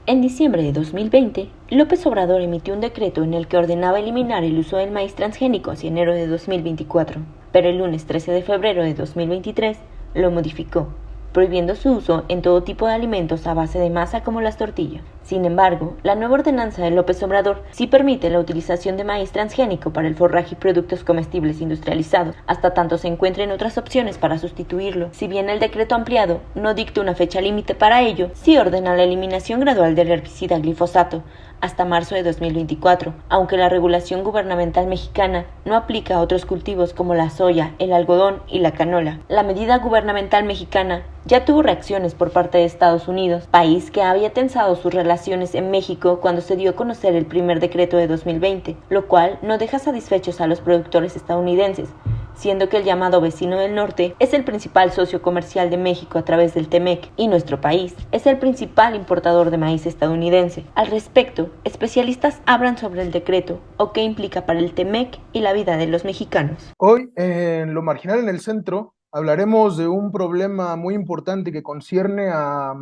En diciembre de 2020, López Obrador emitió un decreto en el que ordenaba eliminar el uso del maíz transgénico hacia enero de 2024, pero el lunes 13 de febrero de 2023 lo modificó, prohibiendo su uso en todo tipo de alimentos a base de masa como las tortillas. Sin embargo, la nueva ordenanza de López Obrador sí permite la utilización de maíz transgénico para el forraje y productos comestibles industrializados, hasta tanto se encuentren otras opciones para sustituirlo. Si bien el decreto ampliado no dicta una fecha límite para ello, sí ordena la eliminación gradual del herbicida glifosato hasta marzo de 2024, aunque la regulación gubernamental mexicana no aplica a otros cultivos como la soya, el algodón y la canola. La medida gubernamental mexicana ya tuvo reacciones por parte de Estados Unidos, país que había tensado sus relaciones en México cuando se dio a conocer el primer decreto de 2020, lo cual no deja satisfechos a los productores estadounidenses, siendo que el llamado vecino del norte es el principal socio comercial de México a través del TEMEC, y nuestro país es el principal importador de maíz estadounidense. Al respecto, especialistas hablan sobre el decreto o qué implica para el TEMEC y la vida de los mexicanos. Hoy, en Lo Marginal en el Centro, hablaremos de un problema muy importante que concierne a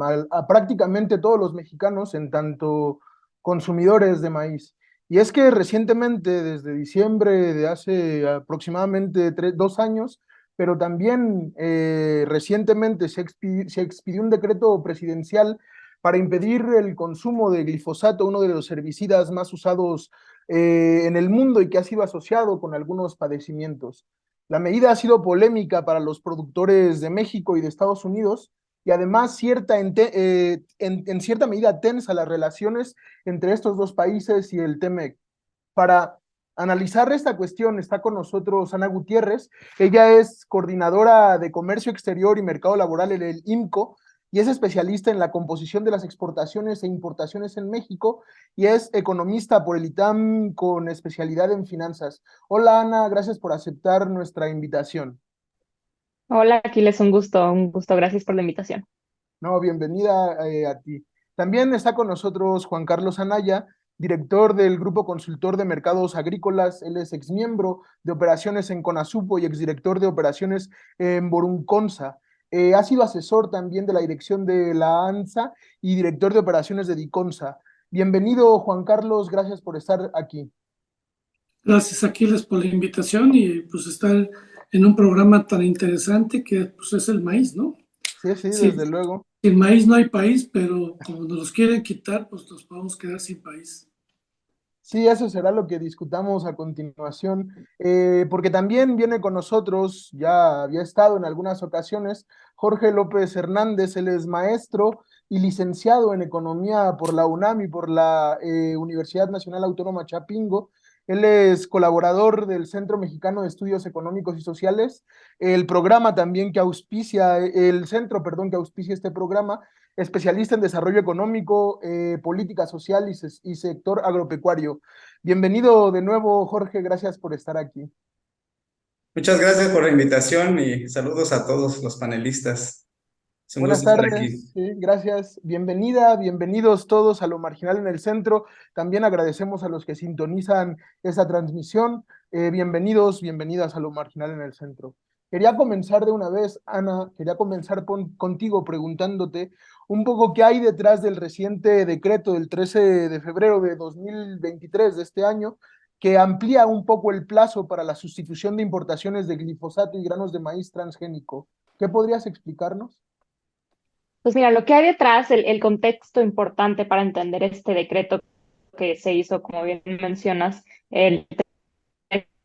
prácticamente todos los mexicanos en tanto consumidores de maíz. Y es que recientemente, desde diciembre de hace aproximadamente 2 años, pero también recientemente se expidió un decreto presidencial para impedir el consumo de glifosato, uno de los herbicidas más usados en el mundo y que ha sido asociado con algunos padecimientos. La medida ha sido polémica para los productores de México y de Estados Unidos y además en cierta medida tensa las relaciones entre estos dos países y el TEMEC. Para analizar esta cuestión está con nosotros Ana Gutiérrez. Ella es coordinadora de Comercio Exterior y Mercado Laboral en el IMCO y es especialista en la composición de las exportaciones e importaciones en México y es economista por el ITAM con especialidad en finanzas. Hola Ana, gracias por aceptar nuestra invitación. Hola, Aquiles, un gusto, gracias por la invitación. No, bienvenida a ti. También está con nosotros Juan Carlos Anaya, director del Grupo Consultor de Mercados Agrícolas. Él es exmiembro de operaciones en CONASUPO y exdirector de operaciones en Borunconsa. Ha sido asesor también de la dirección de la ANSA y director de operaciones de DICONSA. Bienvenido, Juan Carlos, gracias por estar aquí. Gracias, Aquiles, por la invitación y pues estar en un programa tan interesante que pues es el maíz, ¿no? Sí, sí, desde luego. Sin maíz no hay país, pero como nos los quieren quitar, pues nos podemos quedar sin país. Sí, eso será lo que discutamos a continuación, porque también viene con nosotros, ya había estado en algunas ocasiones, Jorge López Hernández. Él es maestro y licenciado en Economía por la UNAM y por la Universidad Nacional Autónoma Chapingo. Él es colaborador del Centro Mexicano de Estudios Económicos y Sociales, el programa también que auspicia, el centro, perdón, que auspicia este programa, especialista en desarrollo económico, política social y sector agropecuario. Bienvenido de nuevo, Jorge, gracias por estar aquí. Muchas gracias por la invitación y saludos a todos los panelistas. Es un Buenas gusto estar aquí. tardes, sí, gracias. Bienvenida, bienvenidos todos a Lo Marginal en el Centro. También agradecemos a los que sintonizan esta transmisión. Bienvenidos, bienvenidas a Lo Marginal en el Centro. Quería comenzar de una vez, Ana, quería comenzar contigo preguntándote un poco qué hay detrás del reciente decreto del 13 de febrero de 2023 de este año, que amplía un poco el plazo para la sustitución de importaciones de glifosato y granos de maíz transgénico. ¿Qué podrías explicarnos? Pues mira, lo que hay detrás, el contexto importante para entender este decreto que se hizo, como bien mencionas, el 13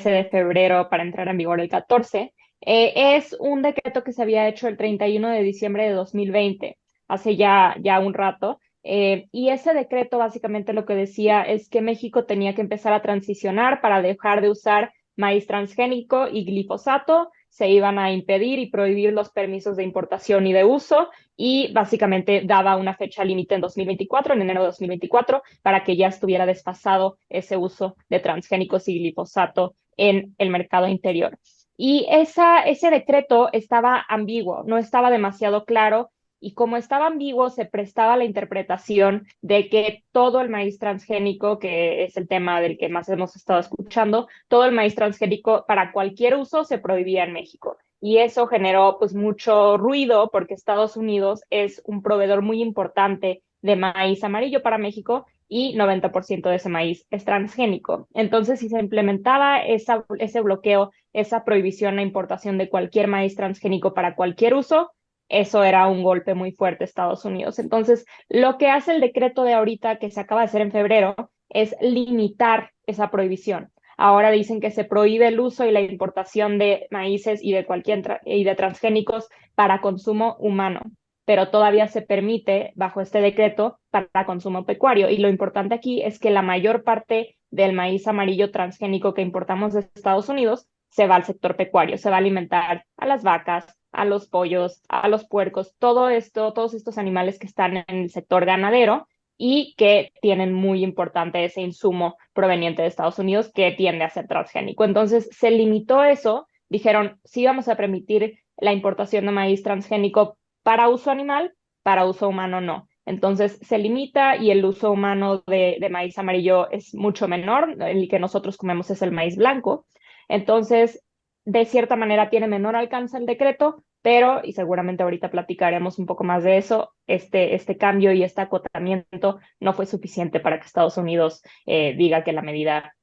de febrero para entrar en vigor el 14, es un decreto que se había hecho el 31 de diciembre de 2020, hace ya un rato. Y ese decreto básicamente lo que decía es que México tenía que empezar a transicionar para dejar de usar maíz transgénico y glifosato, se iban a impedir y prohibir los permisos de importación y de uso, y básicamente daba una fecha límite en 2024, en enero de 2024, para que ya estuviera desfasado ese uso de transgénicos y glifosato en el mercado interior. Y ese decreto estaba ambiguo, no estaba demasiado claro, y como estaba ambiguo, se prestaba la interpretación de que todo el maíz transgénico, que es el tema del que más hemos estado escuchando, todo el maíz transgénico para cualquier uso se prohibía en México. Y eso generó pues mucho ruido porque Estados Unidos es un proveedor muy importante de maíz amarillo para México y 90% de ese maíz es transgénico. Entonces, si se implementaba ese bloqueo, esa prohibición a importación de cualquier maíz transgénico para cualquier uso, eso era un golpe muy fuerte a Estados Unidos. Entonces, lo que hace el decreto de ahorita, que se acaba de hacer en febrero, es limitar esa prohibición. Ahora dicen que se prohíbe el uso y la importación de maíces y de transgénicos para consumo humano, pero todavía se permite bajo este decreto para consumo pecuario. Y lo importante aquí es que la mayor parte del maíz amarillo transgénico que importamos de Estados Unidos se va al sector pecuario, se va a alimentar a las vacas, a los pollos, a los puercos, todo esto, todos estos animales que están en el sector ganadero y que tienen muy importante ese insumo proveniente de Estados Unidos que tiende a ser transgénico. Entonces se limitó eso, dijeron, sí vamos a permitir la importación de maíz transgénico para uso animal, para uso humano no. Entonces se limita y el uso humano de maíz amarillo es mucho menor, el que nosotros comemos es el maíz blanco. Entonces, de cierta manera tiene menor alcance el decreto, pero, y seguramente ahorita platicaremos un poco más de eso, este cambio y este acotamiento no fue suficiente para que Estados Unidos diga que la medida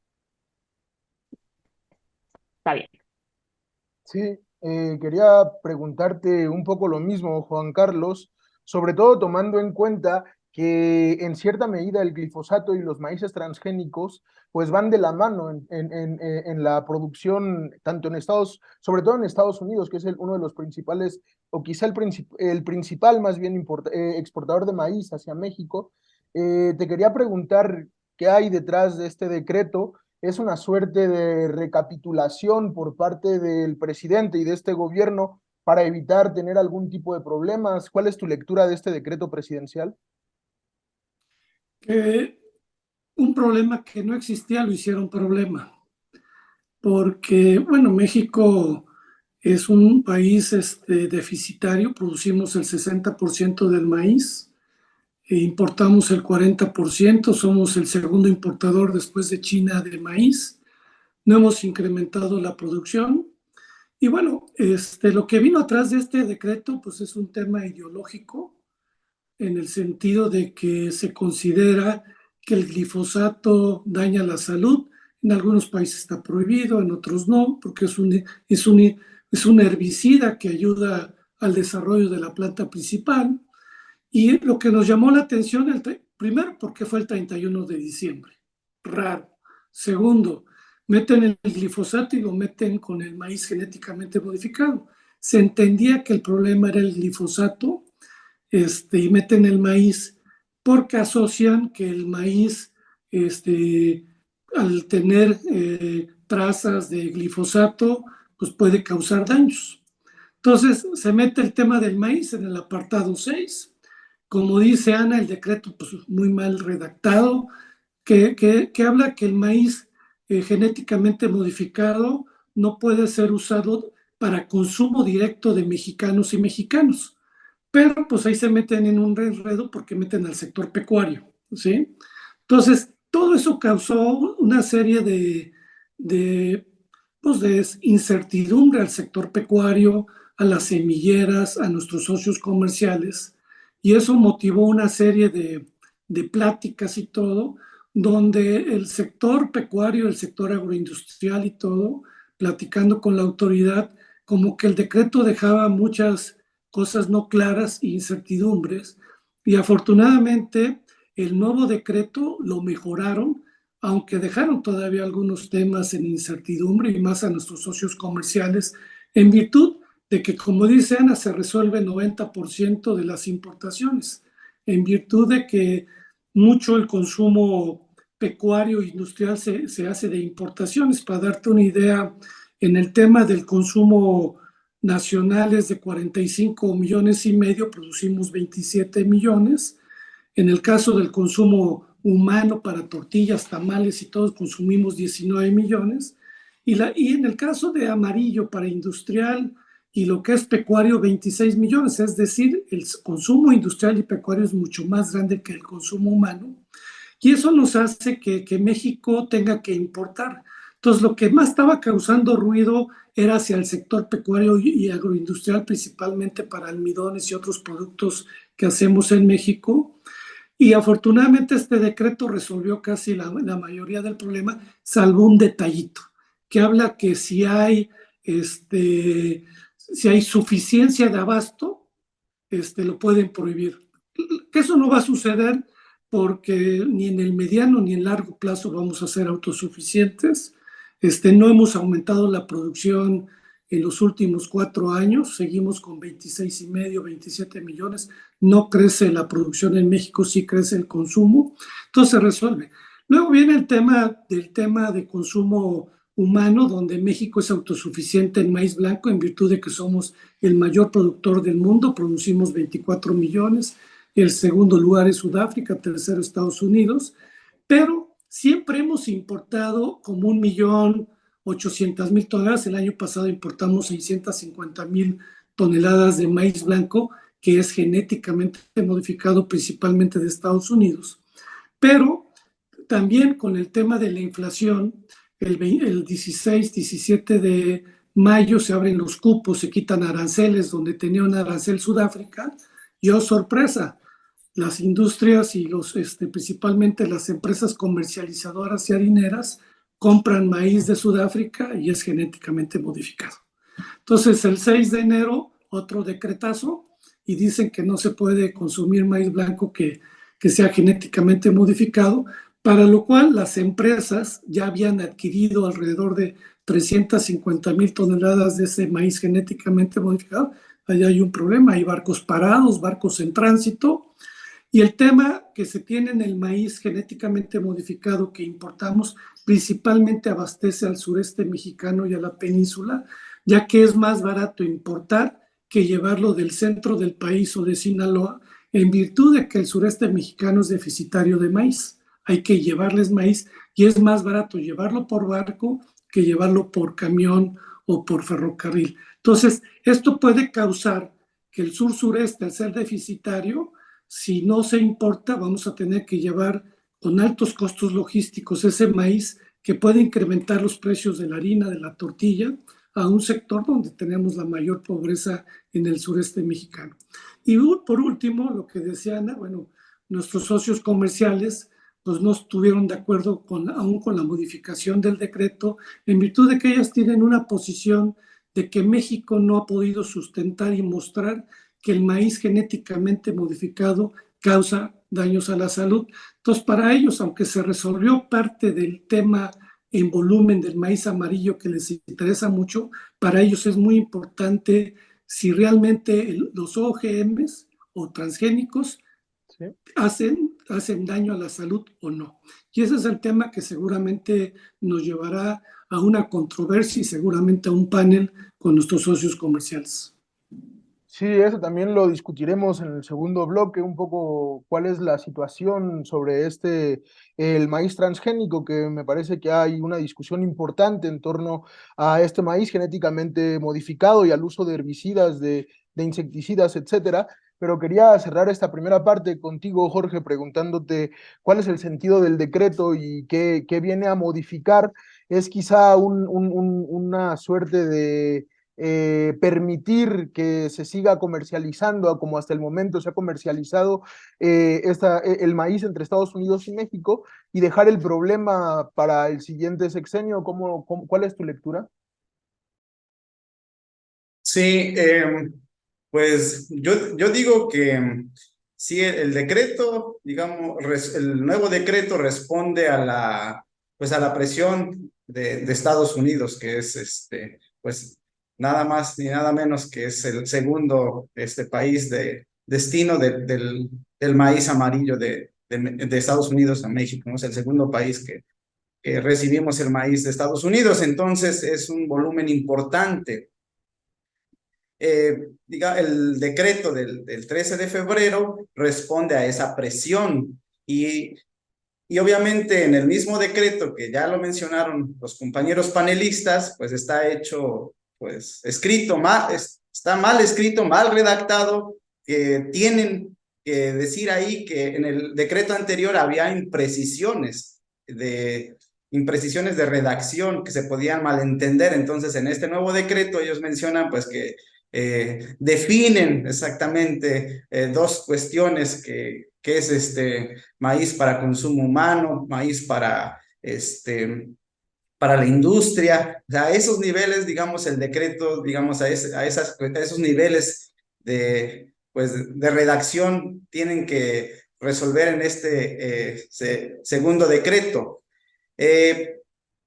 está bien. Sí, quería preguntarte un poco lo mismo, Juan Carlos, sobre todo tomando en cuenta que en cierta medida el glifosato y los maíces transgénicos pues van de la mano en la producción, tanto en sobre todo en Estados Unidos, que es uno de los principales, o quizá el principal más bien exportador de maíz hacia México. Te quería preguntar qué hay detrás de este decreto. ¿Es una suerte de recapitulación por parte del presidente y de este gobierno para evitar tener algún tipo de problemas? ¿Cuál es tu lectura de este decreto presidencial? Un problema que no existía lo hicieron problema, porque, bueno, México es un país deficitario, producimos el 60% del maíz, e importamos el 40%, somos el segundo importador después de China de maíz, no hemos incrementado la producción. Y bueno, lo que vino atrás de este decreto, pues es un tema ideológico, en el sentido de que se considera que el glifosato daña la salud. En algunos países está prohibido, en otros no, porque es un herbicida que ayuda al desarrollo de la planta principal. Y lo que nos llamó la atención, primero, porque fue el 31 de diciembre. Raro. Segundo, meten el glifosato y lo meten con el maíz genéticamente modificado. Se entendía que el problema era el glifosato, y meten el maíz porque asocian que el maíz, al tener trazas de glifosato, pues puede causar daños. Entonces se mete el tema del maíz en el apartado 6. Como dice Ana, el decreto pues muy mal redactado, que habla que el maíz genéticamente modificado no puede ser usado para consumo directo de mexicanos y mexicanos. Pero pues ahí se meten en un enredo porque meten al sector pecuario, ¿sí? Entonces, todo eso causó una serie pues de incertidumbre al sector pecuario, a las semilleras, a nuestros socios comerciales, y eso motivó una serie de pláticas y todo, donde el sector pecuario, el sector agroindustrial y todo, platicando con la autoridad, como que el decreto dejaba muchas cosas no claras e incertidumbres, y afortunadamente el nuevo decreto lo mejoraron, aunque dejaron todavía algunos temas en incertidumbre y más a nuestros socios comerciales, en virtud de que, como dice Ana, se resuelve el 90% de las importaciones, en virtud de que mucho el consumo pecuario e industrial se hace de importaciones. Para darte una idea, en el tema del consumo nacionales de 45 millones y medio, producimos 27 millones. En el caso del consumo humano para tortillas, tamales y todos consumimos 19 millones. Y en el caso de amarillo para industrial y lo que es pecuario, 26 millones. Es decir, el consumo industrial y pecuario es mucho más grande que el consumo humano. Y eso nos hace que México tenga que importar. Entonces, lo que más estaba causando ruido era hacia el sector pecuario y agroindustrial, principalmente para almidones y otros productos que hacemos en México. Y afortunadamente este decreto resolvió casi la mayoría del problema, salvo un detallito, que habla que si hay suficiencia de abasto, lo pueden prohibir. Que eso no va a suceder porque ni en el mediano ni en largo plazo vamos a ser autosuficientes. No hemos aumentado la producción en los últimos 4 años, seguimos con 26 y medio, 27 millones, no crece la producción en México, sí crece el consumo, entonces se resuelve. Luego viene el tema de consumo humano, donde México es autosuficiente en maíz blanco en virtud de que somos el mayor productor del mundo, producimos 24 millones, el segundo lugar es Sudáfrica, tercero Estados Unidos, pero siempre hemos importado como 1.800.000 toneladas. El año pasado importamos 650.000 toneladas de maíz blanco, que es genéticamente modificado principalmente de Estados Unidos. Pero también con el tema de la inflación, el 16, 17 de mayo se abren los cupos, se quitan aranceles donde tenía un arancel Sudáfrica. Y oh, sorpresa, las industrias y principalmente las empresas comercializadoras y harineras compran maíz de Sudáfrica y es genéticamente modificado. Entonces, el 6 de enero, otro decretazo, y dicen que no se puede consumir maíz blanco que sea genéticamente modificado, para lo cual las empresas ya habían adquirido alrededor de 350.000 toneladas de ese maíz genéticamente modificado. Allá hay un problema, hay barcos parados, barcos en tránsito, y el tema que se tiene en el maíz genéticamente modificado que importamos principalmente abastece al sureste mexicano y a la península, ya que es más barato importar que llevarlo del centro del país o de Sinaloa, en virtud de que el sureste mexicano es deficitario de maíz. Hay que llevarles maíz y es más barato llevarlo por barco que llevarlo por camión o por ferrocarril. Entonces, esto puede causar que el sur-sureste, al ser deficitario, si no se importa, vamos a tener que llevar con altos costos logísticos ese maíz que puede incrementar los precios de la harina, de la tortilla, a un sector donde tenemos la mayor pobreza en el sureste mexicano. Y por último, lo que decía Ana, bueno, nuestros socios comerciales pues no estuvieron de acuerdo aún con la modificación del decreto, en virtud de que ellas tienen una posición de que México no ha podido sustentar y mostrar que el maíz genéticamente modificado causa daños a la salud. Entonces, para ellos, aunque se resolvió parte del tema en volumen del maíz amarillo que les interesa mucho, para ellos es muy importante si realmente los OGMs o transgénicos ¿sí? hacen daño a la salud o no. Y ese es el tema que seguramente nos llevará a una controversia y seguramente a un panel con nuestros socios comerciales. Sí, eso también lo discutiremos en el segundo bloque, un poco cuál es la situación sobre el maíz transgénico, que me parece que hay una discusión importante en torno a este maíz genéticamente modificado y al uso de herbicidas, de insecticidas, etcétera. Pero quería cerrar esta primera parte contigo, Jorge, preguntándote cuál es el sentido del decreto y qué viene a modificar. Es quizá una suerte de permitir que se siga comercializando como hasta el momento se ha comercializado el maíz entre Estados Unidos y México y dejar el problema para el siguiente sexenio. ¿Cuál es tu lectura? Sí, pues yo digo que sí, el decreto, digamos, el nuevo decreto responde pues a la presión de Estados Unidos, que es pues nada más ni nada menos que es el segundo país de destino del maíz amarillo de Estados Unidos a México, ¿no? Es el segundo país que recibimos el maíz de Estados Unidos, entonces es un volumen importante. el decreto del 13 de febrero responde a esa presión y obviamente en el mismo decreto que ya lo mencionaron los compañeros panelistas, pues está hecho, pues escrito mal, está mal escrito, mal redactado, que tienen que decir ahí que en el decreto anterior había imprecisiones de redacción que se podían malentender. Entonces, en este nuevo decreto ellos mencionan pues que definen exactamente dos cuestiones que es maíz para consumo humano, maíz para la industria, o sea, a esos niveles, digamos, el decreto, digamos, a esos niveles pues, de redacción tienen que resolver en este segundo decreto.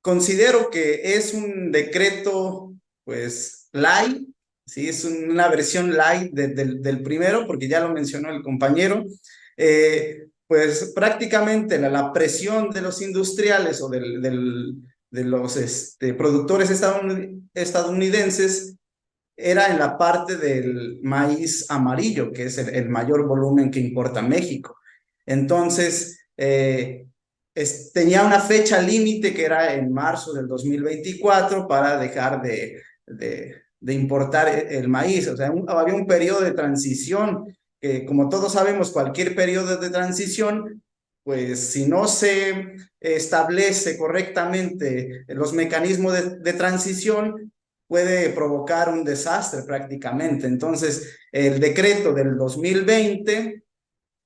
Considero que es un decreto, pues, light, ¿sí? Es una versión light del primero, porque ya lo mencionó el compañero. Pues prácticamente la presión de los industriales o de los productores estadounidenses era en la parte del maíz amarillo, que es el mayor volumen que importa México. Entonces, tenía una fecha límite que era en marzo del 2024 para dejar de importar el maíz. O sea, había un periodo de transición que, como todos sabemos, cualquier periodo de transición, pues si no se establece correctamente los mecanismos de transición, puede provocar un desastre prácticamente. Entonces, el decreto del 2020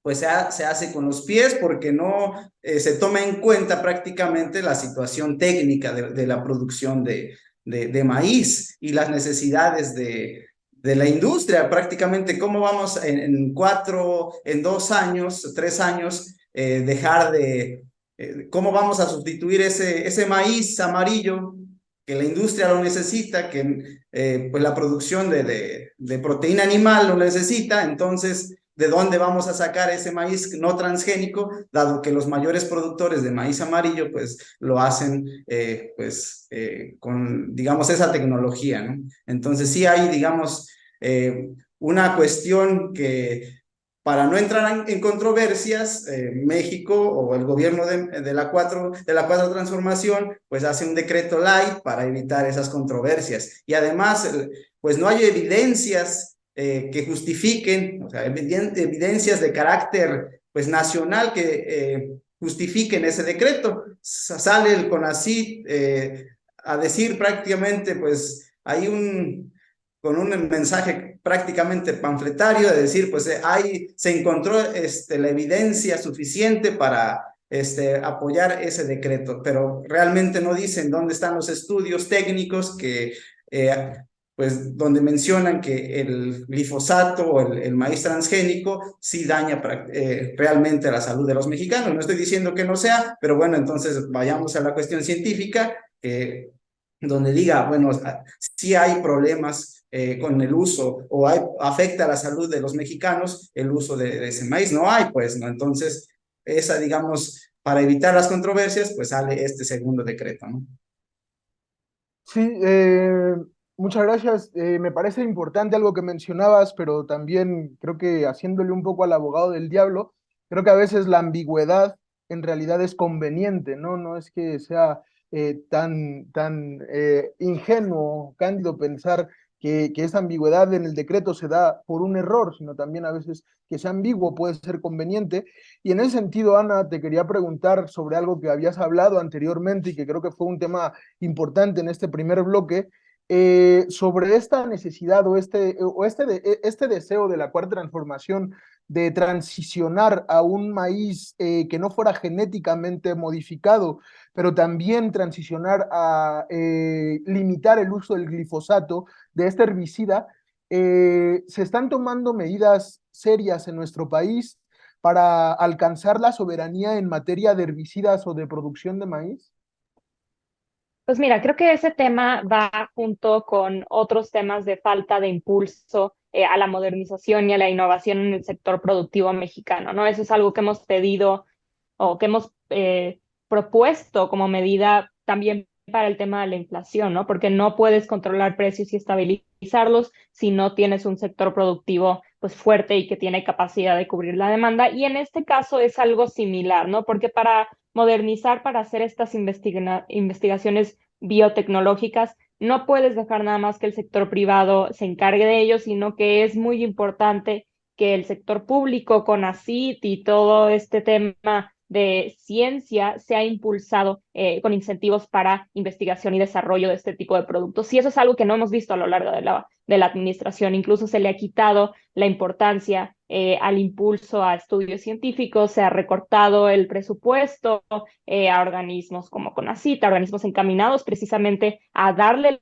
pues se hace con los pies porque no se toma en cuenta prácticamente la situación técnica de la producción de maíz y las necesidades de la industria. Prácticamente cómo vamos en 2 años, 3 años, cómo vamos a sustituir ese maíz amarillo que la industria lo necesita, que pues la producción de proteína animal lo necesita. Entonces, ¿de dónde vamos a sacar ese maíz no transgénico, dado que los mayores productores de maíz amarillo pues lo hacen con, digamos, esa tecnología, ¿no? Entonces sí hay, digamos, una cuestión que, para no entrar en controversias, México o el gobierno de la cuarta transformación pues hace un decreto light para evitar esas controversias. Y además, pues no hay evidencias que justifiquen, o sea, evidencias de carácter pues nacional que justifiquen ese decreto. Sale el CONACYT a decir prácticamente pues hay con un mensaje prácticamente panfletario de decir pues se encontró la evidencia suficiente para apoyar ese decreto, pero realmente no dicen dónde están los estudios técnicos que pues donde mencionan que el glifosato o el maíz transgénico sí daña realmente la salud de los mexicanos. No estoy diciendo que no sea, pero bueno, entonces vayamos a la cuestión científica, donde diga, bueno, sí hay problemas con el uso o afecta a la salud de los mexicanos el uso de ese maíz. No hay, pues, ¿no? Entonces, digamos, para evitar las controversias, pues sale este segundo decreto, ¿no? Sí, muchas gracias. Me parece importante algo que mencionabas, pero también creo que haciéndole un poco al abogado del diablo, creo que a veces la ambigüedad en realidad es conveniente, ¿no? No es que sea tan ingenuo, cándido pensar que esa ambigüedad en el decreto se da por un error, sino también a veces que sea ambiguo puede ser conveniente. Y en ese sentido, Ana, te quería preguntar sobre algo que habías hablado anteriormente y que creo que fue un tema importante en este primer bloque, sobre esta necesidad este deseo de la cuarta transformación de transicionar a un maíz que no fuera genéticamente modificado, pero también transicionar a limitar el uso del glifosato, de este herbicida. Se están tomando medidas serias en nuestro país para alcanzar la soberanía en materia de herbicidas o de producción de maíz. Pues mira, creo que ese tema va junto con otros temas de falta de impulso a la modernización y a la innovación en el sector productivo mexicano, ¿no? Eso es algo que hemos pedido o que hemos propuesto como medida también para el tema de la inflación, ¿no? Porque no puedes controlar precios y estabilizar comercializarlos si no tienes un sector productivo pues fuerte y que tiene capacidad de cubrir la demanda. Y en este caso es algo similar, ¿no? Porque para modernizar, para hacer estas investigaciones biotecnológicas, no puedes dejar nada más que el sector privado se encargue de ello, sino que es muy importante que el sector público, CONACYT y todo este tema de ciencia sea impulsado con incentivos para investigación y desarrollo de este tipo de productos. Y eso es algo que no hemos visto a lo largo de la administración. Incluso se le ha quitado la importancia al impulso a estudios científicos, se ha recortado el presupuesto a organismos como CONACYT, a organismos encaminados precisamente a darle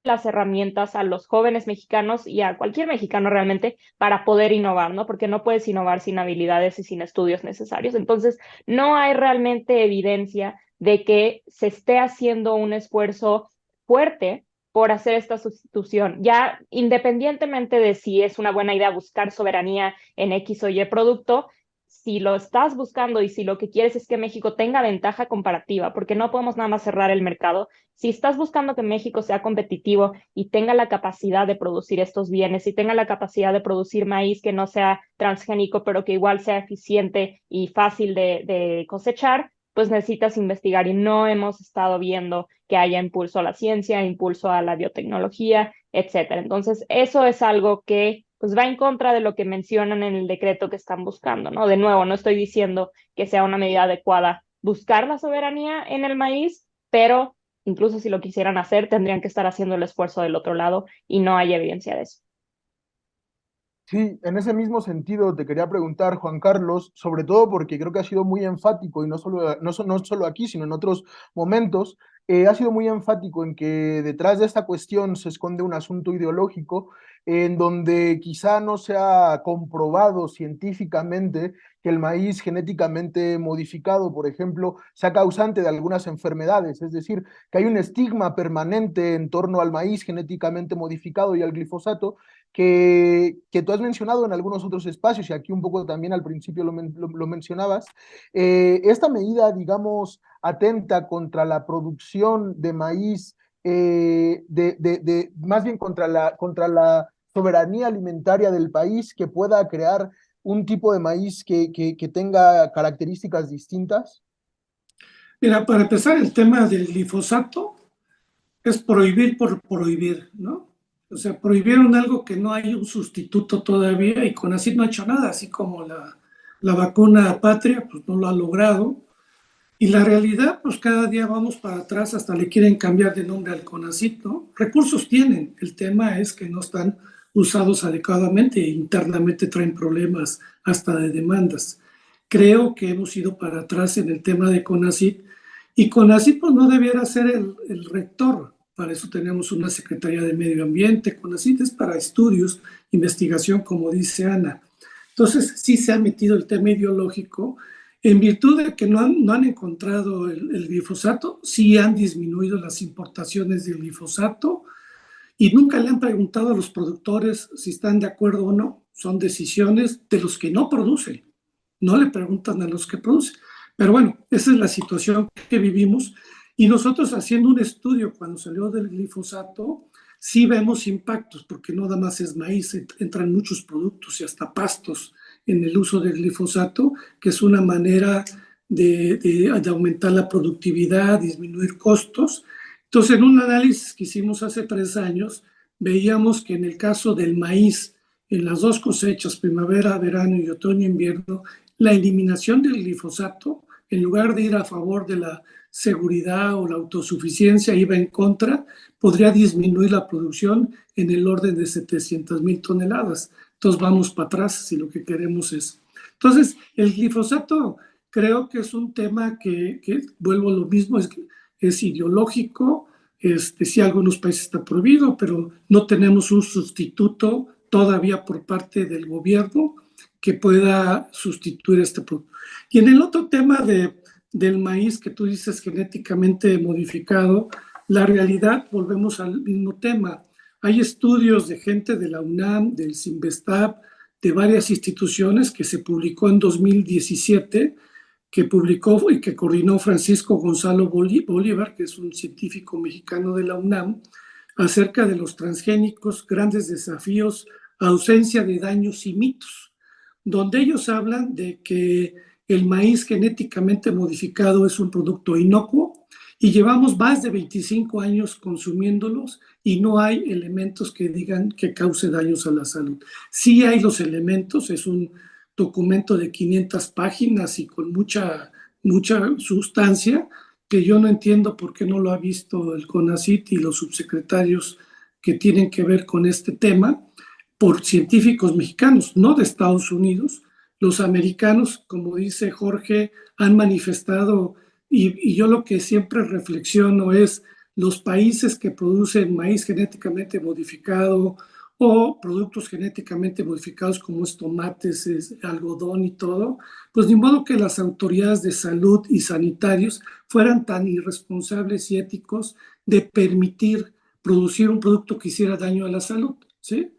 las herramientas a los jóvenes mexicanos y a cualquier mexicano realmente para poder innovar, ¿no? Porque no puedes innovar sin habilidades y sin estudios necesarios. Entonces, no hay realmente evidencia de que se esté haciendo un esfuerzo fuerte por hacer esta sustitución. Ya independientemente de si es una buena idea buscar soberanía en X o Y producto, si lo estás buscando y si lo que quieres es que México tenga ventaja comparativa, porque no podemos nada más cerrar el mercado. Si estás buscando que México sea competitivo y tenga la capacidad de producir estos bienes y tenga la capacidad de producir maíz que no sea transgénico, pero que igual sea eficiente y fácil de cosechar, pues necesitas investigar y no hemos estado viendo que haya impulso a la ciencia, impulso a la biotecnología, etcétera. Entonces, eso es algo que pues va en contra de lo que mencionan en el decreto que están buscando, ¿no? De nuevo, no estoy diciendo que sea una medida adecuada buscar la soberanía en el maíz, pero incluso si lo quisieran hacer, tendrían que estar haciendo el esfuerzo del otro lado y no hay evidencia de eso. Sí, en ese mismo sentido te quería preguntar, Juan Carlos, sobre todo porque creo que ha sido muy enfático, y no solo aquí, sino en otros momentos, ha sido muy enfático en que detrás de esta cuestión se esconde un asunto ideológico en donde quizá no se ha comprobado científicamente que el maíz genéticamente modificado, por ejemplo, sea causante de algunas enfermedades, es decir, que hay un estigma permanente en torno al maíz genéticamente modificado y al glifosato que tú has mencionado en algunos otros espacios y aquí un poco también al principio lo mencionabas. Esta medida, digamos, atenta contra la producción de maíz, más bien contra la soberanía alimentaria del país, que pueda crear un tipo de maíz que tenga características distintas. Mira, para empezar, el tema del glifosato es prohibir por prohibir, ¿no? O sea, prohibieron algo que no hay un sustituto todavía y CONACYT no ha hecho nada, así como la vacuna patria, pues no lo ha logrado. Y la realidad, pues cada día vamos para atrás, hasta le quieren cambiar de nombre al CONACYT, ¿no? Recursos tienen, el tema es que no están usados adecuadamente e internamente traen problemas hasta de demandas. Creo que hemos ido para atrás en el tema de CONACYT y CONACYT pues no debiera ser el rector. Para eso tenemos una Secretaría de Medio Ambiente. CONACYT es para estudios, investigación, como dice Ana. Entonces, sí se ha metido el tema ideológico. En virtud de que no han encontrado el glifosato, sí han disminuido las importaciones del glifosato y nunca le han preguntado a los productores si están de acuerdo o no. Son decisiones de los que no producen. No le preguntan a los que producen. Pero bueno, esa es la situación que vivimos. Y nosotros haciendo un estudio cuando salió del glifosato, sí vemos impactos, porque no nada más es maíz, entran muchos productos y hasta pastos en el uso del glifosato, que es una manera de aumentar la productividad, disminuir costos. Entonces, en un análisis que hicimos hace 3 años, veíamos que en el caso del maíz, en las 2 cosechas, primavera, verano y otoño-invierno, la eliminación del glifosato, en lugar de ir a favor de la seguridad o la autosuficiencia, iba en contra, podría disminuir la producción en el orden de 700,000 toneladas. Entonces vamos para atrás si lo que queremos es. Entonces, el glifosato creo que es un tema que vuelvo a lo mismo, es ideológico. Sí, algunos países está prohibido, pero no tenemos un sustituto todavía por parte del gobierno que pueda sustituir este producto. Y en el otro tema del maíz que tú dices genéticamente modificado, la realidad, volvemos al mismo tema. Hay estudios de gente de la UNAM, del CINVESTAB, de varias instituciones que se publicó en 2017, que publicó y que coordinó Francisco Gonzalo Bolívar, que es un científico mexicano de la UNAM, acerca de los transgénicos, grandes desafíos, ausencia de daños y mitos, donde ellos hablan de que el maíz genéticamente modificado es un producto inocuo y llevamos más de 25 años consumiéndolos y no hay elementos que digan que cause daños a la salud. Sí hay los elementos, es un documento de 500 páginas y con mucha sustancia, que yo no entiendo por qué no lo ha visto el CONACYT y los subsecretarios que tienen que ver con este tema, por científicos mexicanos, no de Estados Unidos. Los americanos, como dice Jorge, han manifestado, y yo lo que siempre reflexiono es los países que producen maíz genéticamente modificado o productos genéticamente modificados como es tomates, es algodón y todo, pues ni modo que las autoridades de salud y sanitarios fueran tan irresponsables y éticos de permitir producir un producto que hiciera daño a la salud, ¿sí?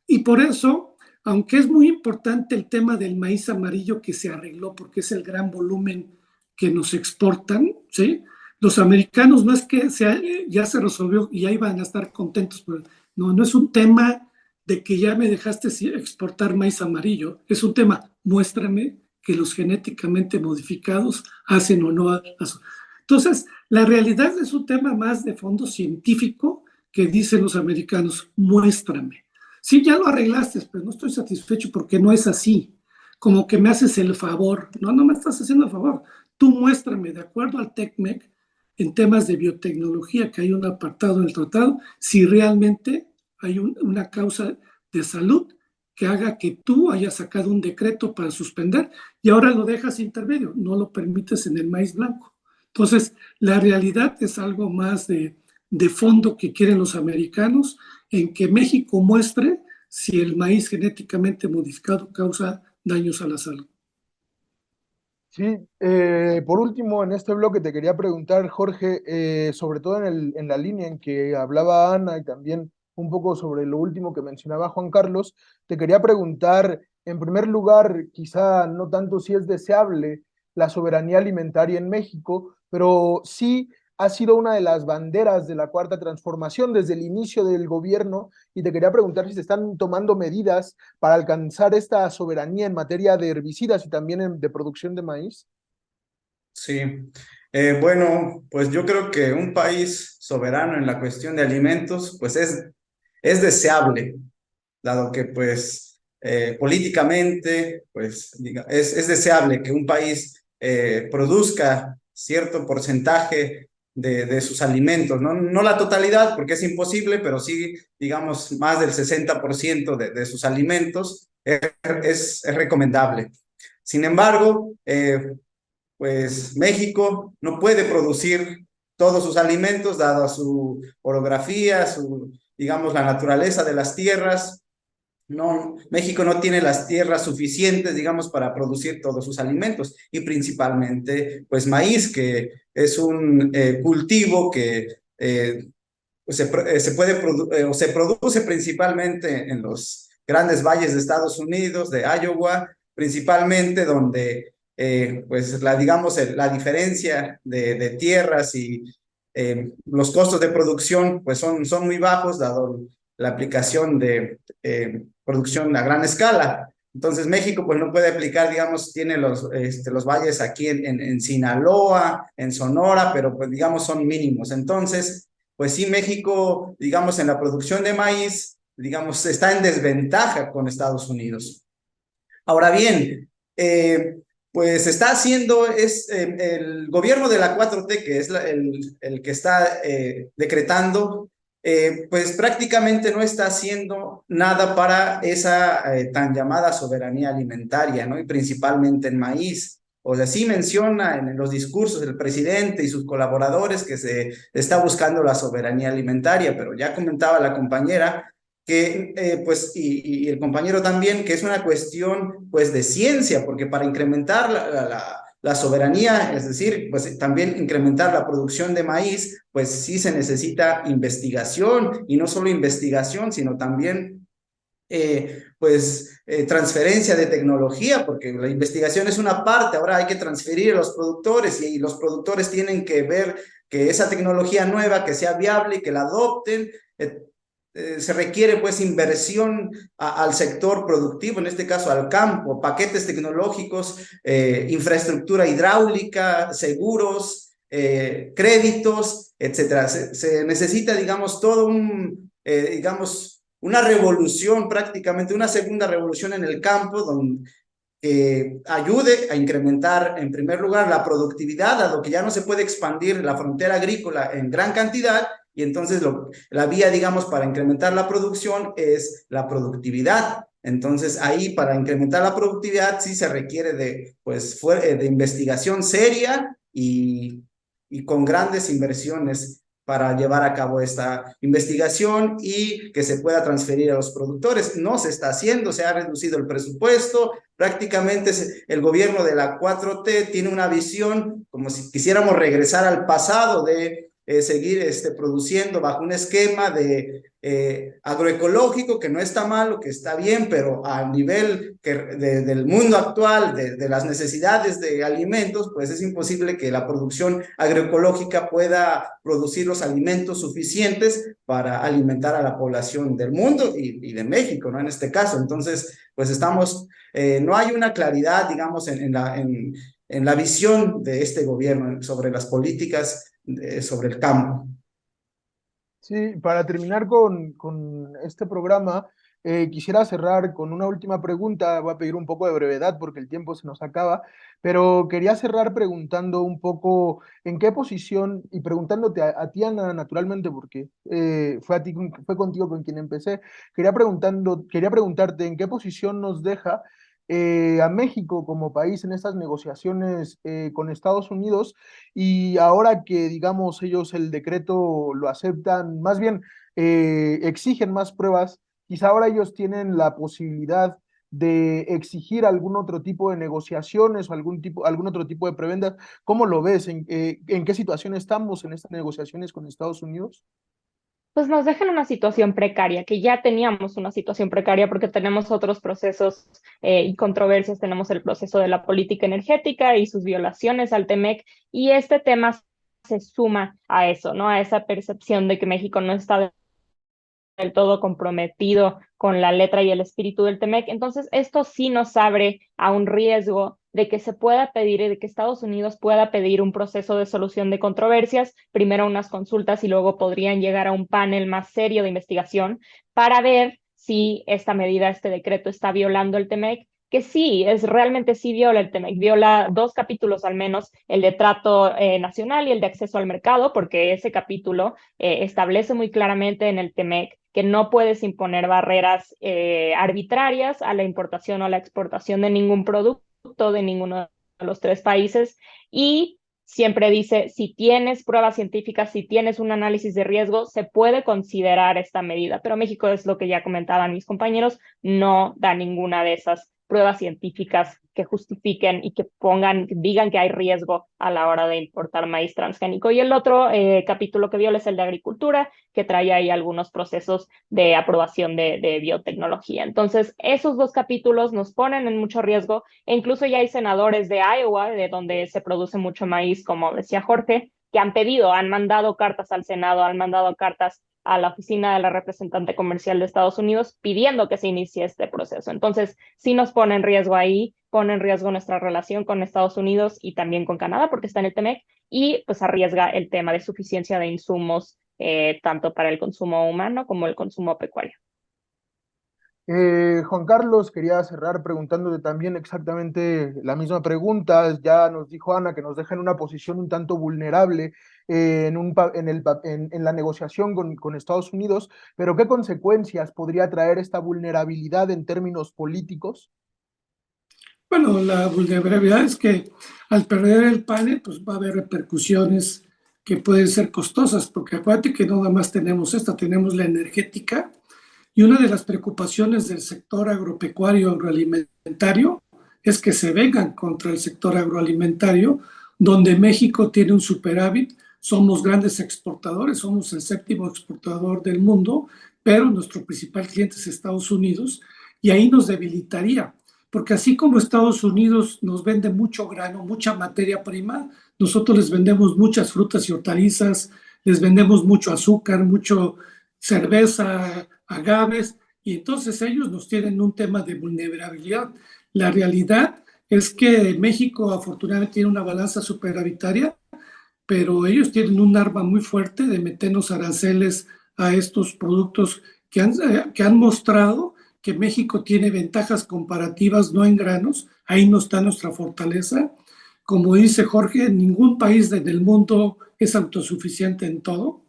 Y por eso, aunque es muy importante el tema del maíz amarillo que se arregló porque es el gran volumen que nos exportan, ¿sí? Los americanos no es que ya se resolvió y ahí van a estar contentos, pero no es un tema de que ya me dejaste exportar maíz amarillo, es un tema, muéstrame que los genéticamente modificados hacen o no. Entonces, la realidad es un tema más de fondo científico que dicen los americanos, muéstrame. Sí, ya lo arreglaste, pero no estoy satisfecho porque no es así. Como que me haces el favor. No me estás haciendo el favor. Tú muéstrame, de acuerdo al TECMEC, en temas de biotecnología, que hay un apartado en el tratado, si realmente hay una causa de salud que haga que tú hayas sacado un decreto para suspender y ahora lo dejas intermedio, no lo permites en el maíz blanco. Entonces, la realidad es algo más de fondo que quieren los americanos, en que México muestre si el maíz genéticamente modificado causa daños a la salud. Sí, por último, en este bloque te quería preguntar, Jorge, sobre todo en la línea en que hablaba Ana y también un poco sobre lo último que mencionaba Juan Carlos, te quería preguntar, en primer lugar, quizá no tanto si es deseable la soberanía alimentaria en México, pero sí ha sido una de las banderas de la Cuarta Transformación desde el inicio del gobierno, y te quería preguntar si se están tomando medidas para alcanzar esta soberanía en materia de herbicidas y también de producción de maíz. Sí, bueno, pues yo creo que un país soberano en la cuestión de alimentos, pues es deseable, dado que pues políticamente, pues es deseable que un país produzca cierto porcentaje de sus alimentos, no la totalidad, porque es imposible, pero sí, digamos, más del 60% de sus alimentos es recomendable. Sin embargo, pues México no puede producir todos sus alimentos, dado su orografía, digamos, la naturaleza de las tierras. No, México no tiene las tierras suficientes, digamos, para producir todos sus alimentos y principalmente, pues, maíz, que es un cultivo que se produce principalmente en los grandes valles de Estados Unidos, de Iowa, principalmente donde, pues, digamos, la diferencia de tierras y los costos de producción, pues, son muy bajos, dado la aplicación de producción a gran escala. Entonces México pues no puede aplicar, digamos, tiene los valles aquí en Sinaloa, en Sonora, pero pues digamos son mínimos. Entonces, pues sí, México, digamos, en la producción de maíz, digamos, está en desventaja con Estados Unidos. Ahora bien, pues está haciendo, el gobierno de la 4T, que es el que está decretando, pues prácticamente no está haciendo nada para esa tan llamada soberanía alimentaria, ¿no? Y principalmente en maíz. O sea, sí menciona en los discursos del presidente y sus colaboradores que se está buscando la soberanía alimentaria, pero ya comentaba la compañera que, pues, y el compañero también, que es una cuestión, pues, de ciencia, porque para incrementar la soberanía, es decir, pues también incrementar la producción de maíz, pues sí se necesita investigación, y no solo investigación, sino también transferencia de tecnología, porque la investigación es una parte, ahora hay que transferir a los productores y los productores tienen que ver que esa tecnología nueva, que sea viable y que la adopten. Se requiere pues inversión al sector productivo, en este caso al campo, paquetes tecnológicos, infraestructura hidráulica, seguros, créditos, etcétera. Se necesita, digamos, digamos, una revolución prácticamente, una segunda revolución en el campo donde ayude a incrementar, en primer lugar, la productividad, dado que ya no se puede expandir la frontera agrícola en gran cantidad, y entonces la vía, digamos, para incrementar la producción es la productividad. Entonces, ahí, para incrementar la productividad, sí se requiere de investigación seria y con grandes inversiones para llevar a cabo esta investigación y que se pueda transferir a los productores. No se está haciendo, se ha reducido el presupuesto, prácticamente el gobierno de la 4T tiene una visión como si quisiéramos regresar al pasado de seguir produciendo bajo un esquema de agroecológico, que no está mal, que está bien, pero a nivel del mundo actual, de las necesidades de alimentos, pues es imposible que la producción agroecológica pueda producir los alimentos suficientes para alimentar a la población del mundo y de México, ¿no? En este caso, entonces, pues no hay una claridad, digamos, en la visión de este gobierno sobre las políticas sobre el campo. Sí, para terminar con este programa, quisiera cerrar con una última pregunta. Voy a pedir un poco de brevedad porque el tiempo se nos acaba, pero quería cerrar preguntando un poco en qué posición, y preguntándote a ti, Ana, naturalmente, porque fue contigo con quien empecé. Quería preguntarte en qué posición nos deja a México como país en estas negociaciones con Estados Unidos, y ahora que, digamos, ellos el decreto lo aceptan, más bien exigen más pruebas, quizá ahora ellos tienen la posibilidad de exigir algún otro tipo de negociaciones o algún otro tipo de prebendas. ¿Cómo lo ves? ¿En qué situación estamos en estas negociaciones con Estados Unidos? Pues nos deja en una situación precaria, que ya teníamos una situación precaria porque tenemos otros procesos y controversias, tenemos el proceso de la política energética y sus violaciones al TEMEC, y este tema se suma a eso, ¿no? A esa percepción de que México no está del todo comprometido con la letra y el espíritu del TEMEC. Entonces, esto sí nos abre a un riesgo de que se pueda pedir y de que Estados Unidos pueda pedir un proceso de solución de controversias, primero unas consultas y luego podrían llegar a un panel más serio de investigación para ver si esta medida, este decreto está violando el TEMEC, que sí, realmente sí viola el TEMEC, viola 2 capítulos al menos, el de trato nacional y el de acceso al mercado, porque ese capítulo establece muy claramente en el TEMEC que no puedes imponer barreras arbitrarias a la importación o a la exportación de ningún producto de ninguno de los 3 países, y siempre dice, si tienes pruebas científicas, si tienes un análisis de riesgo, se puede considerar esta medida, pero México, es lo que ya comentaban mis compañeros, no da ninguna de esas pruebas científicas que justifiquen y que digan que hay riesgo a la hora de importar maíz transgénico. Y el otro capítulo que viola es el de agricultura, que trae ahí algunos procesos de aprobación de biotecnología. Entonces, esos 2 capítulos nos ponen en mucho riesgo, e incluso ya hay senadores de Iowa, de donde se produce mucho maíz, como decía Jorge, que han mandado cartas al Senado, han mandado cartas a la oficina de la representante comercial de Estados Unidos pidiendo que se inicie este proceso. Entonces, sí nos pone en riesgo ahí, pone en riesgo nuestra relación con Estados Unidos y también con Canadá, porque está en el TEMEC, y pues arriesga el tema de suficiencia de insumos, tanto para el consumo humano como el consumo pecuario. Juan Carlos, quería cerrar preguntándote también exactamente la misma pregunta. Ya nos dijo Ana que nos deja en una posición un tanto vulnerable en la negociación con Estados Unidos, pero ¿qué consecuencias podría traer esta vulnerabilidad en términos políticos? Bueno, la vulnerabilidad es que al perder el panel, pues va a haber repercusiones que pueden ser costosas, porque acuérdate que no nada más tenemos esta, tenemos la energética, y una de las preocupaciones del sector agropecuario agroalimentario es que se vengan contra el sector agroalimentario, donde México tiene un superávit, somos grandes exportadores, somos el 7º exportador del mundo, pero nuestro principal cliente es Estados Unidos, y ahí nos debilitaría. porque así como Estados Unidos nos vende mucho grano, mucha materia prima, nosotros les vendemos muchas frutas y hortalizas, les vendemos mucho azúcar, mucho cerveza, agaves, y entonces ellos nos tienen un tema de vulnerabilidad. La realidad es que México afortunadamente tiene una balanza superavitaria, pero ellos tienen un arma muy fuerte de meternos aranceles a estos productos que han mostrado que México tiene ventajas comparativas, no en granos, ahí no está nuestra fortaleza. Como dice Jorge, ningún país del mundo es autosuficiente en todo,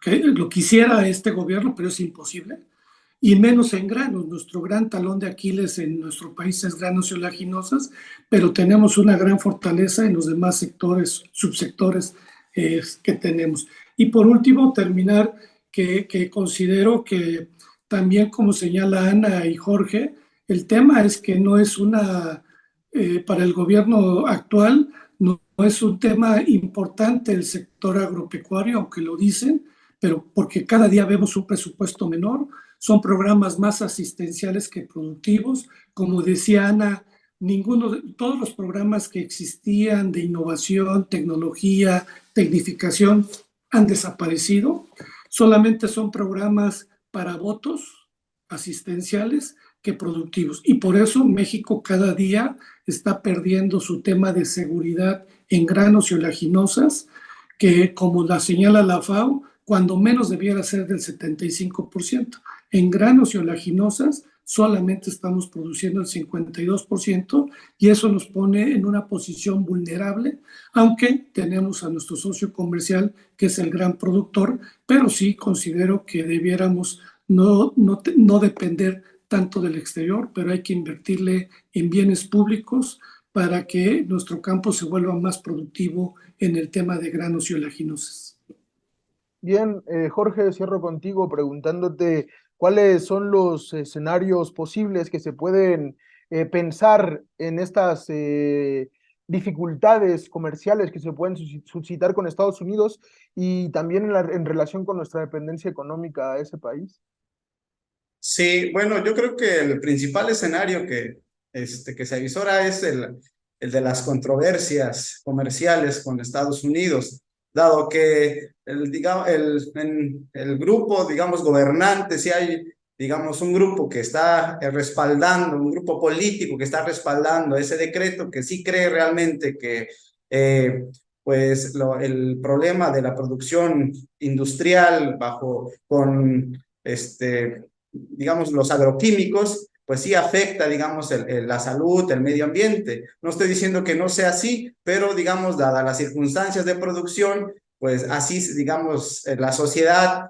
que lo quisiera este gobierno, pero es imposible, y menos en granos. Nuestro gran talón de Aquiles en nuestro país es granos y oleaginosas, pero tenemos una gran fortaleza en los demás sectores, subsectores que tenemos. Y por último, terminar que considero que también, como señala Ana y Jorge, el tema es que no es para el gobierno actual, no es un tema importante el sector agropecuario, aunque lo dicen, pero porque cada día vemos un presupuesto menor, son programas más asistenciales que productivos. Como decía Ana, todos los programas que existían de innovación, tecnología, tecnificación han desaparecido. Solamente son programas para votos asistenciales que productivos. Y por eso México cada día está perdiendo su tema de seguridad en granos y oleaginosas, que como la señala la FAO, cuando menos debiera ser del 75%. En granos y oleaginosas solamente estamos produciendo el 52% y eso nos pone en una posición vulnerable, aunque tenemos a nuestro socio comercial que es el gran productor, pero sí considero que debiéramos no depender tanto del exterior, pero hay que invertirle en bienes públicos para que nuestro campo se vuelva más productivo en el tema de granos y oleaginosas. Bien, Jorge, cierro contigo preguntándote cuáles son los escenarios posibles que se pueden pensar en estas dificultades comerciales que se pueden suscitar con Estados Unidos y también en relación con nuestra dependencia económica a ese país. Sí, bueno, yo creo que el principal escenario que se avisora es el de las controversias comerciales con Estados Unidos, dado que en el grupo, digamos, gobernante, si hay, digamos, un grupo que está respaldando, un grupo político que está respaldando ese decreto, que sí cree realmente que pues el problema de la producción industrial con digamos, los agroquímicos, pues sí afecta, digamos, la salud, el medio ambiente. No estoy diciendo que no sea así, pero, digamos, dadas las circunstancias de producción, pues así, digamos, la sociedad,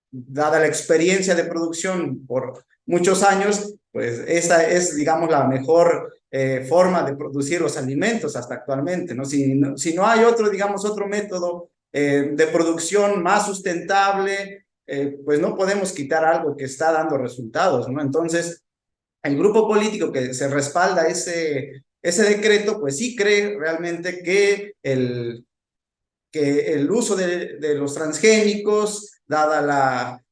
dada la experiencia de producción por muchos años, pues esa es, digamos, la mejor forma de producir los alimentos hasta actualmente, ¿no? Si no hay otro, digamos, otro método de producción más sustentable, pues no podemos quitar algo que está dando resultados, ¿no? Entonces, el grupo político que se respalda ese decreto, pues sí cree realmente que el uso de los transgénicos, dada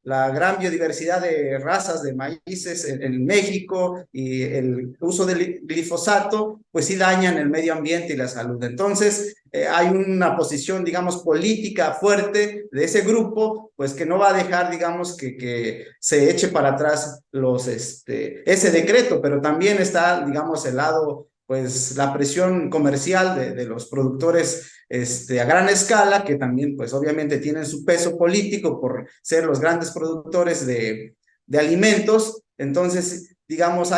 la gran biodiversidad de razas de maíces en México y el uso del glifosato, pues sí dañan el medio ambiente y la salud. Entonces, hay una posición, digamos, política fuerte de ese grupo, pues que no va a dejar, digamos, que se eche para atrás ese decreto, pero también está, digamos, el lado, pues la presión comercial de los productores a gran escala, que también pues obviamente tienen su peso político por ser los grandes productores de alimentos. Entonces, digamos, va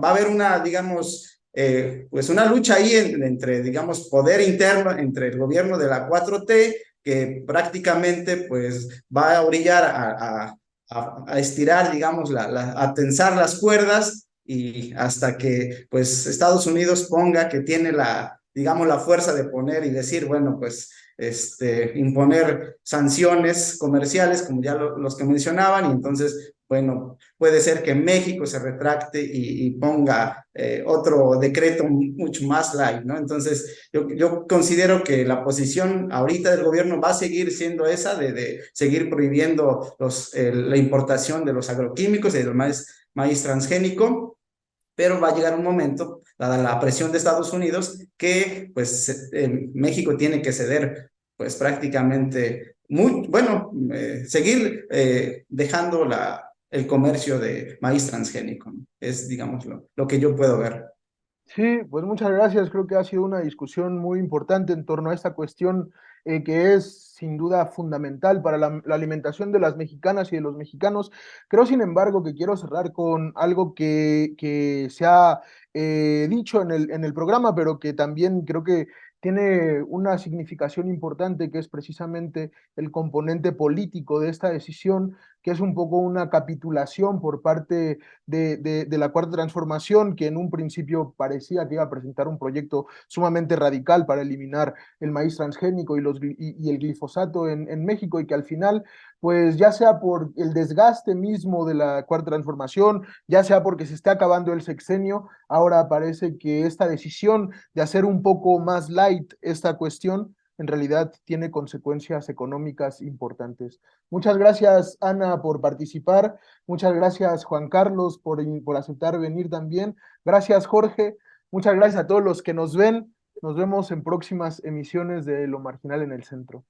a haber una, digamos, pues una lucha ahí entre, digamos, poder interno entre el gobierno de la 4T, que prácticamente pues va a orillar a estirar, digamos, a tensar las cuerdas y hasta que pues Estados Unidos ponga que tiene digamos, la fuerza de poner y decir, bueno, pues imponer sanciones comerciales, como ya los que mencionaban, y entonces, bueno, puede ser que México se retracte y ponga otro decreto mucho más light, ¿no? Entonces, yo considero que la posición ahorita del gobierno va a seguir siendo esa de seguir prohibiendo la importación de los agroquímicos y del maíz transgénico, pero va a llegar un momento, dada la presión de Estados Unidos, que pues México tiene que ceder pues prácticamente, seguir dejando el comercio de maíz transgénico, ¿no? Es, digamos, lo que yo puedo ver. Sí, pues muchas gracias. Creo que ha sido una discusión muy importante en torno a esta cuestión que es sin duda fundamental para la alimentación de las mexicanas y de los mexicanos. Creo, sin embargo, que quiero cerrar con algo que se ha dicho en el programa, pero que también creo que tiene una significación importante, que es precisamente el componente político de esta decisión, que es un poco una capitulación por parte de la Cuarta Transformación, que en un principio parecía que iba a presentar un proyecto sumamente radical para eliminar el maíz transgénico y el glifosato en México, y que al final, pues ya sea por el desgaste mismo de la Cuarta Transformación, ya sea porque se está acabando el sexenio, ahora parece que esta decisión de hacer un poco más light esta cuestión en realidad tiene consecuencias económicas importantes. Muchas gracias, Ana, por participar. Muchas gracias, Juan Carlos, por aceptar venir también. Gracias, Jorge. Muchas gracias a todos los que nos ven. Nos vemos en próximas emisiones de Lo Marginal en el Centro.